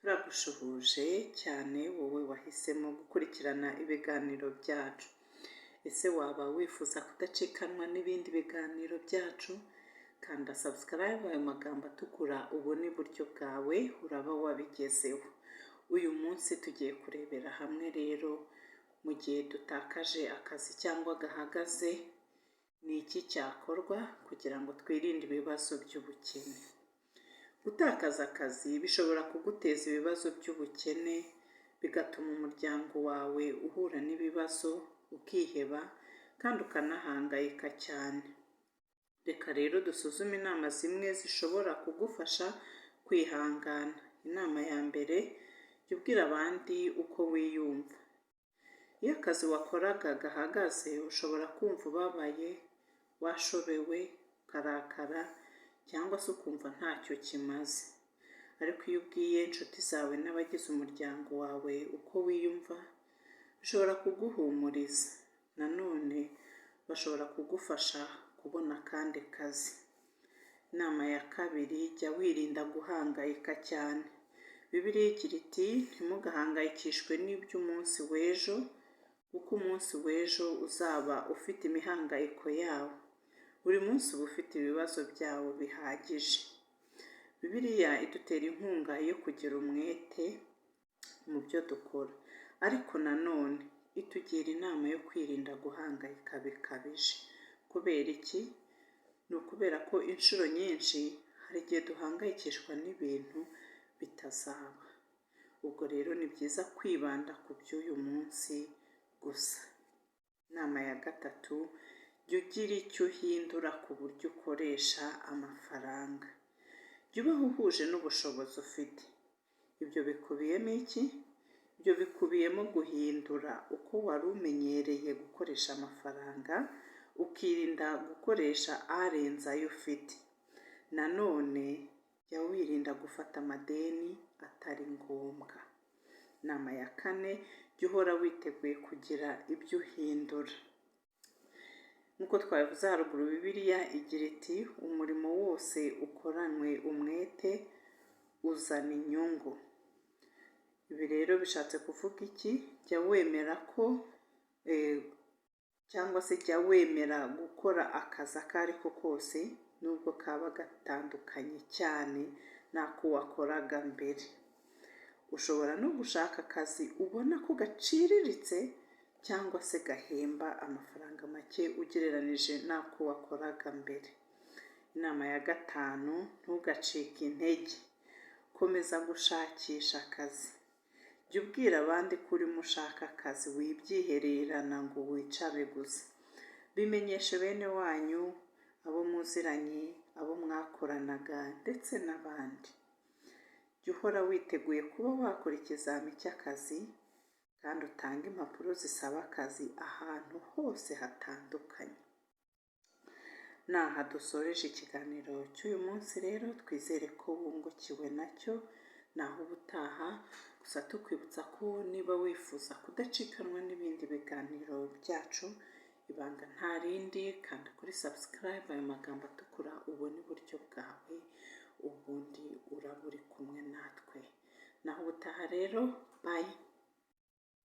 turagushuhuje cyane wowe wahisemo gukurikirana ibiganiro byacu. Ese waba wifuza kudacikanwa n'ibindi biganiro byacu? Kanda subscribe, ayo magambo atukura ubone iburyo bwawe uraba wabigezeho. Uyu munsi tugiye kurebera hamwe rero mu gihe dutakaje akazi cyangwa gahagaze ni iki cyakorwa kugira ngo twirinde ibibazo by'ubukene. Gutakaza akazi bishobora kuguteza ibibazo by'ubukene, bigatuma umuryango wawe uhura n'ibibazo, ukiheba kandi ukanahangayika cyane. Reka rero dusuzume inama zimwe zishobora kugufasha kwihangana. Inama ya mbere, jya ubwira abandi uko wiyumva. Iyo akazi wakoraga gahagaze ushobora kumva ubabaye, washobewe, ukarakara cyangwa se ukumva ntacyo kimaze. Ariko iyo ubwiye inshuti zawe n'abagize umuryango wawe uko wiyumva, bishobora kuguhumuriza. Nanone bashobora kugufasha kubona akandi kazi. Inama ya kabiri, jya wirinda guhangayika cyane. Bibiliya igira iti ntimugahangayikishwe n'iby'umunsi w'ejo, kuko umunsi w'ejo uzaba ufite imihangayiko yawo. Buri munsi uba ufite ibibazo byawo bihagije. Bibiliya idutera inkunga yo kugira umwete mu byo dukora, ariko nanone itugira inama yo kwirinda guhangayika bikabije. Kubera iki? Ni ukubera ko inshuro nyinshi hari igihe duhangayikishwa n'ibintu bitazaba. Ubwo rero ni byiza kwibanda ku by'uyu munsi gusa. Inama ya gatatu, jya ugira icyo uhindura ku buryo ukoresha amafaranga. Jya ubaho uhuje n'ubushobozi ufite. Ibyo bikubiyemo iki? Ibyo bikubiyemo guhindura uko wari umenyereye gukoresha amafaranga, ukirinda gukoresha arenze ayo ufite. Nanone jya wirinda gufata amadeni atari ngombwa. Inama ya kane, jya uhora witeguye kugira ibyo uhindura. Nk'uko twabivuze haruguru, Bibiliya igira iti umurimo wose ukoranywe umwete uzana inyungu. Ibi rero bishatse kuvuga iki? Jya wemera ko cyangwa se jya wemera gukora akazi ako ari ko kose, nubwo kaba gatandukanye cyane n'ako wakoraga mbere. Ushobora no gushaka akazi ubona ko gaciriritse cyangwa se gahemba amafaranga make ugereranije n'ako wakoraga mbere. Inama ya gatanu, ntugacike intege. Komeza gushakisha akazi. Jya ubwira abandi ko urimo ushaka akazi, wibyihererana ngo wicare gusa. Bimenyeshe bene wanyu, abo muziranye, abo mwakoranaga ndetse n'abandi. Jya uhora witeguye kuba wakora ikizami cy'akazi kandi utanga impapuro zisaba akazi ahantu hose hatandukanye. Naha dusoreje ikiganiro cy'uyu munsi rero, twizere ko wungukiwe nacyo. Naho ubutaha, gusa tukwibutsa ko niba wifuza kudacikanwa n'ibindi biganiro byacu, ibanga nta rindi, kanda kuri subscribe, ayo magambo atukura ubone iburyo bwawe, ubundi uraba uri kumwe natwe. Naho ubutaha rero, bye.